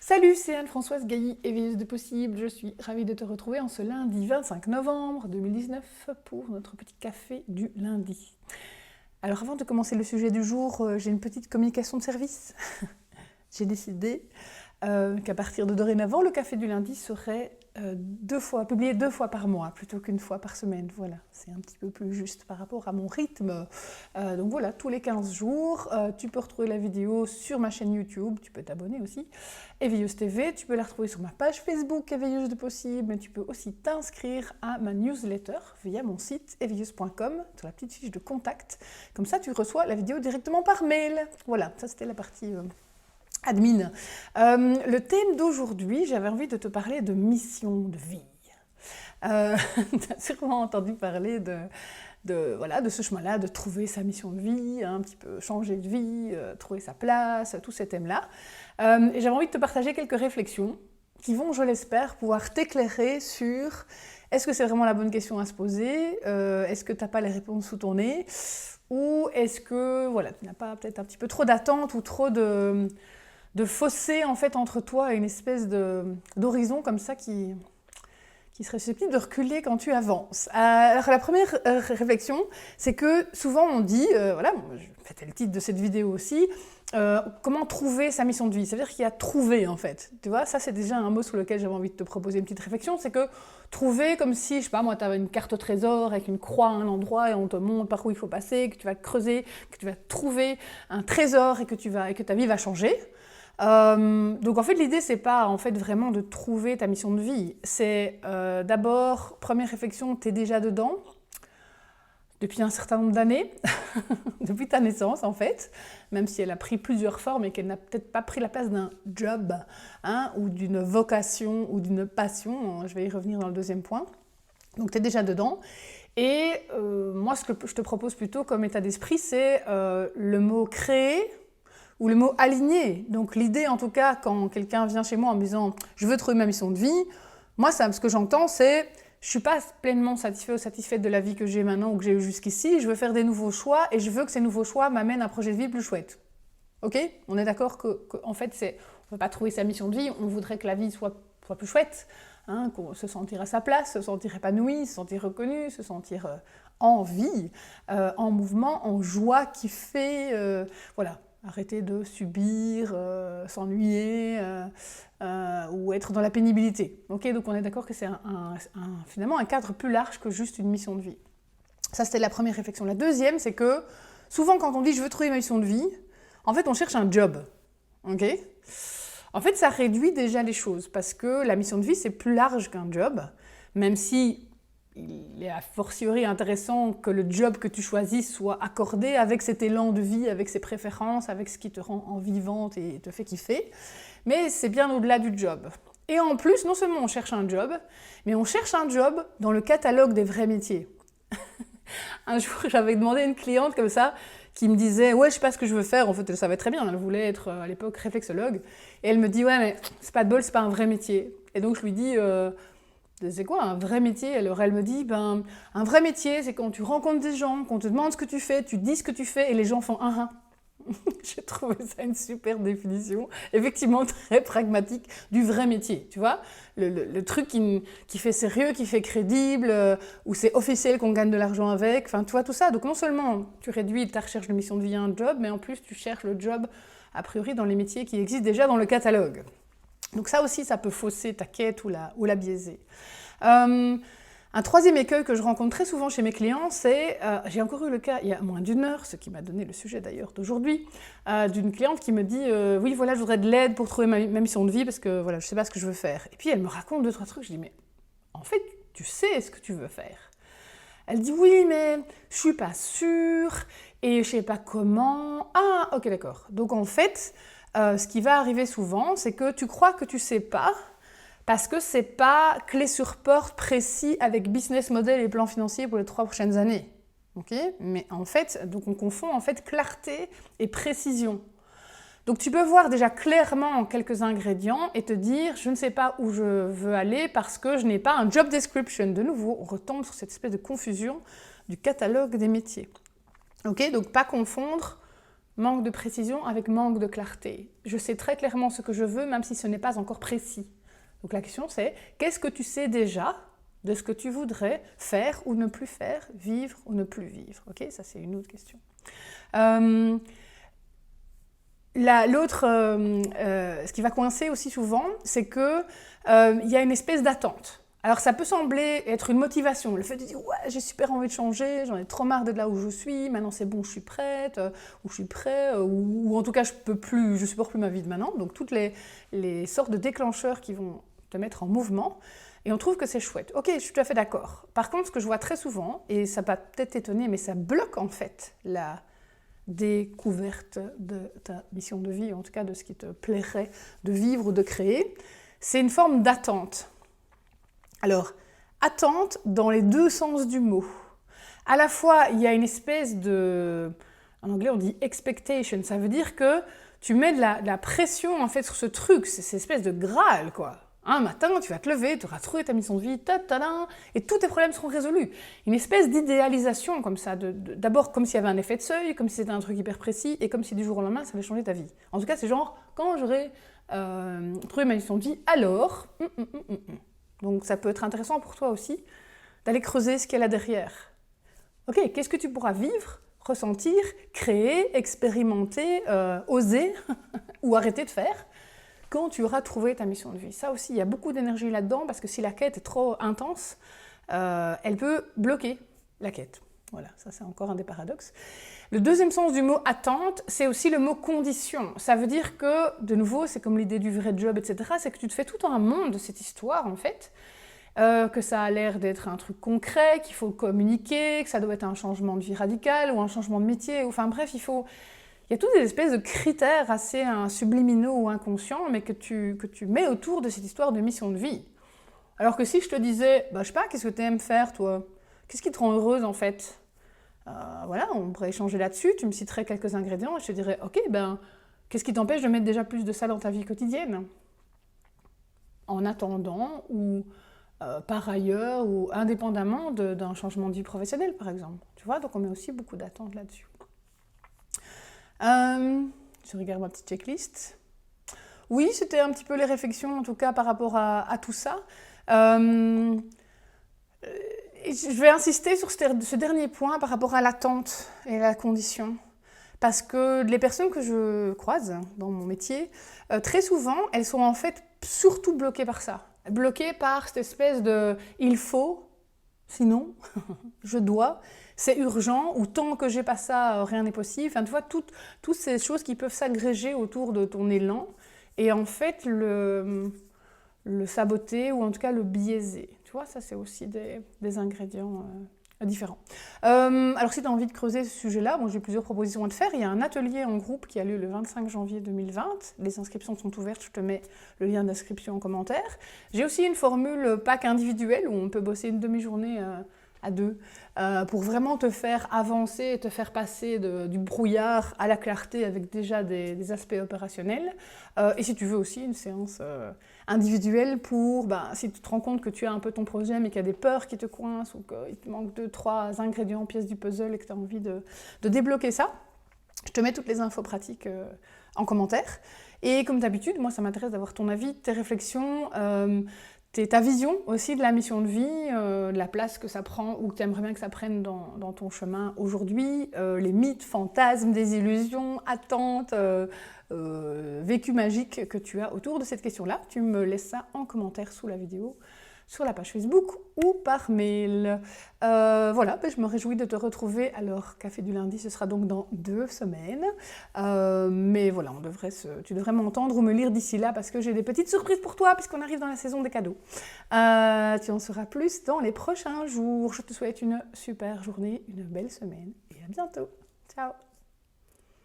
Salut, c'est Anne-Françoise Gailly, éveilleuse de possible. Je suis ravie de te retrouver en ce lundi 25 novembre 2019 pour notre petit café du lundi. Alors avant de commencer le sujet du jour, j'ai une petite communication de service. J'ai décidé qu'à partir de dorénavant, le café du lundi serait publié 2 fois par mois plutôt qu'une fois par semaine. Voilà, c'est un petit peu plus juste par rapport à mon rythme. Donc voilà, tous les 15 jours, tu peux retrouver la vidéo sur ma chaîne YouTube, tu peux t'abonner aussi, Éveilleuse TV, tu peux la retrouver sur ma page Facebook Éveilleuse de possible, mais tu peux aussi t'inscrire à ma newsletter via mon site éveilleuse.com, sur la petite fiche de contact. Comme ça, tu reçois la vidéo directement par mail. Voilà, ça c'était la partie admin. Le thème d'aujourd'hui, j'avais envie de te parler de mission de vie. Tu as sûrement entendu parler de ce chemin-là, de trouver sa mission de vie, un petit peu changer de vie, trouver sa place, tous ces thèmes-là. Et j'avais envie de te partager quelques réflexions qui vont, je l'espère, pouvoir t'éclairer sur est-ce que c'est vraiment la bonne question à se poser, est-ce que tu n'as pas les réponses sous ton nez, ou est-ce que voilà, tu n'as pas peut-être un petit peu trop d'attentes ou trop de fossé en fait entre toi et une espèce d'horizon comme ça qui serait susceptible de reculer quand tu avances. Alors la première réflexion, c'est que souvent on dit, c'était le titre de cette vidéo aussi, comment trouver sa mission de vie. Ça veut dire qu'il y a trouver en fait. Tu vois, ça c'est déjà un mot sur lequel j'avais envie de te proposer une petite réflexion, c'est que trouver comme si, je sais pas moi, tu avais une carte au trésor avec une croix à un endroit et on te montre par où il faut passer, que tu vas creuser, que tu vas trouver un trésor et que ta vie va changer. Donc en fait l'idée c'est pas en fait vraiment de trouver ta mission de vie, c'est d'abord, première réflexion, t'es déjà dedans depuis un certain nombre d'années, depuis ta naissance en fait, même si elle a pris plusieurs formes et qu'elle n'a peut-être pas pris la place d'un job, ou d'une vocation ou d'une passion, je vais y revenir dans le deuxième point, donc t'es déjà dedans. Et moi ce que je te propose plutôt comme état d'esprit c'est le mot créer ou le mot aligné. Donc l'idée en tout cas quand quelqu'un vient chez moi en me disant je veux trouver ma mission de vie, moi ce que j'entends c'est je suis pas pleinement satisfait ou satisfaite de la vie que j'ai maintenant ou que j'ai eu jusqu'ici, je veux faire des nouveaux choix et je veux que ces nouveaux choix m'amènent à un projet de vie plus chouette. Ok ? On est d'accord que en fait on ne veut pas trouver sa mission de vie, on voudrait que la vie soit plus chouette, qu'on se sentir à sa place, se sentir épanoui, se sentir reconnu, se sentir en vie, en mouvement, en joie, kiffer, voilà. Arrêter de subir, s'ennuyer ou être dans la pénibilité. Okay, donc on est d'accord que c'est finalement un cadre plus large que juste une mission de vie. Ça c'était la première réflexion. La deuxième c'est que souvent quand on dit je veux trouver ma mission de vie, en fait on cherche un job. Okay, en fait ça réduit déjà les choses parce que la mission de vie c'est plus large qu'un job, même si il est a fortiori intéressant que le job que tu choisis soit accordé avec cet élan de vie, avec ses préférences, avec ce qui te rend en vivante et te fait kiffer. Mais c'est bien au-delà du job. Et en plus, non seulement on cherche un job, mais on cherche un job dans le catalogue des vrais métiers. Un jour, j'avais demandé à une cliente comme ça, qui me disait « Ouais, je sais pas ce que je veux faire. » En fait, elle savait très bien, elle voulait être à l'époque réflexologue. Et elle me dit « Ouais, mais c'est pas de bol, c'est pas un vrai métier. » Et donc, je lui dis c'est quoi un vrai métier? Alors elle me dit, un vrai métier, c'est quand tu rencontres des gens, qu'on te demande ce que tu fais, tu dis ce que tu fais et les gens font un. J'ai trouvé ça une super définition, effectivement très pragmatique du vrai métier, tu vois, le truc qui fait sérieux, qui fait crédible, où c'est officiel qu'on gagne de l'argent avec, enfin tu vois tout ça. Donc non seulement tu réduis ta recherche de mission de vie à un job, mais en plus tu cherches le job a priori dans les métiers qui existent déjà dans le catalogue. Donc ça aussi, ça peut fausser ta quête ou la biaiser. Un troisième écueil que je rencontre très souvent chez mes clients, c'est, j'ai encore eu le cas il y a moins d'une heure, ce qui m'a donné le sujet d'ailleurs d'aujourd'hui, d'une cliente qui me dit oui voilà je voudrais de l'aide pour trouver ma mission de vie parce que voilà je sais pas ce que je veux faire. Et puis elle me raconte 2-3 trucs, je dis mais en fait tu sais ce que tu veux faire. Elle dit oui mais je suis pas sûre et je sais pas comment. Ah ok d'accord. Donc en fait ce qui va arriver souvent, c'est que tu crois que tu sais pas, parce que c'est pas clé sur porte précis avec business model et plan financier pour les 3 prochaines années. Okay, mais en fait, donc on confond en fait clarté et précision. Donc tu peux voir déjà clairement quelques ingrédients et te dire je ne sais pas où je veux aller parce que je n'ai pas un job description. De nouveau, on retombe sur cette espèce de confusion du catalogue des métiers. Okay, donc pas confondre Manque de précision avec manque de clarté. Je sais très clairement ce que je veux, même si ce n'est pas encore précis. Donc la question c'est, qu'est-ce que tu sais déjà de ce que tu voudrais faire ou ne plus faire, vivre ou ne plus vivre? Ok, ça c'est une autre question. Ce qui va coincer aussi souvent, c'est qu'il y a une espèce d'attente. Alors ça peut sembler être une motivation, le fait de dire « ouais, j'ai super envie de changer, j'en ai trop marre de là où je suis, maintenant c'est bon, je suis prête, ou je suis prêt, ou en tout cas je supporte plus ma vie de maintenant ». Donc toutes les sortes de déclencheurs qui vont te mettre en mouvement, et on trouve que c'est chouette. Ok, je suis tout à fait d'accord. Par contre, ce que je vois très souvent, et ça va peut-être t'étonner, mais ça bloque en fait la découverte de ta mission de vie, en tout cas de ce qui te plairait de vivre ou de créer, c'est une forme d'attente. Alors, attente dans les deux sens du mot. À la fois, il y a une espèce de... En anglais, on dit expectation. Ça veut dire que tu mets de la pression en fait sur ce truc. C'est cette espèce de Graal, quoi. Un matin, tu vas te lever, tu auras trouvé ta mission de vie, et tous tes problèmes seront résolus. Une espèce d'idéalisation comme ça. D'abord, comme s'il y avait un effet de seuil, comme si c'était un truc hyper précis, et comme si du jour au lendemain, ça allait changer ta vie. En tout cas, c'est genre, quand j'aurai trouvé ma mission de vie, alors... Donc ça peut être intéressant pour toi aussi d'aller creuser ce qu'il y a là derrière. Ok, qu'est-ce que tu pourras vivre, ressentir, créer, expérimenter, oser ou arrêter de faire quand tu auras trouvé ta mission de vie? Ça aussi, il y a beaucoup d'énergie là-dedans parce que si la quête est trop intense, elle peut bloquer la quête. Voilà, ça c'est encore un des paradoxes. Le deuxième sens du mot attente, c'est aussi le mot condition. Ça veut dire que, de nouveau, c'est comme l'idée du vrai job, etc. C'est que tu te fais tout un monde de cette histoire, en fait, que ça a l'air d'être un truc concret, qu'il faut communiquer, que ça doit être un changement de vie radical ou un changement de métier. Enfin bref, il y a toutes des espèces de critères assez subliminaux ou inconscients, mais que tu mets autour de cette histoire de mission de vie. Alors que si je te disais, je sais pas, qu'est-ce que tu aimes faire, toi? Qu'est-ce qui te rend heureuse, en fait? Voilà, on pourrait échanger là-dessus, tu me citerais quelques ingrédients et je te dirais, ok, qu'est-ce qui t'empêche de mettre déjà plus de ça dans ta vie quotidienne? En attendant, ou par ailleurs, ou indépendamment d'un changement de vie professionnelle, par exemple. Tu vois, donc on met aussi beaucoup d'attentes là-dessus. Je regarde ma petite checklist. Oui, c'était un petit peu les réflexions, en tout cas, par rapport à tout ça. Je vais insister sur ce dernier point par rapport à l'attente et la condition. Parce que les personnes que je croise dans mon métier, très souvent, elles sont en fait surtout bloquées par ça. Bloquées par cette espèce de « il faut », sinon « je dois », c'est urgent, ou tant que j'ai pas ça, rien n'est possible. Enfin, tu vois, toutes ces choses qui peuvent s'agréger autour de ton élan et en fait le saboter ou en tout cas le biaiser. Tu vois, ça c'est aussi des ingrédients différents. Alors si tu as envie de creuser ce sujet-là, j'ai plusieurs propositions à te faire. Il y a un atelier en groupe qui a lieu le 25 janvier 2020. Les inscriptions sont ouvertes, je te mets le lien d'inscription en commentaire. J'ai aussi une formule pack individuelle où on peut bosser une demi-journée à deux, pour vraiment te faire avancer et te faire passer du brouillard à la clarté avec déjà des aspects opérationnels. Et si tu veux aussi une séance individuelle pour, si tu te rends compte que tu as un peu ton projet mais qu'il y a des peurs qui te coincent ou qu'il te manque 2-3 ingrédients, pièces du puzzle et que tu as envie de débloquer ça, je te mets toutes les infos pratiques en commentaire. Et comme d'habitude, moi ça m'intéresse d'avoir ton avis, tes réflexions, ta vision aussi de la mission de vie, de la place que ça prend ou que tu aimerais bien que ça prenne dans ton chemin aujourd'hui, les mythes, fantasmes, désillusions, attentes, vécus magiques que tu as autour de cette question-là. Tu me laisses ça en commentaire sous la vidéo, sur la page Facebook ou par mail. Voilà, je me réjouis de te retrouver. Alors, Café du lundi, ce sera donc dans 2 semaines. Mais voilà, tu devrais m'entendre ou me lire d'ici là parce que j'ai des petites surprises pour toi puisqu'on arrive dans la saison des cadeaux. Tu en sauras plus dans les prochains jours. Je te souhaite une super journée, une belle semaine et à bientôt. Ciao!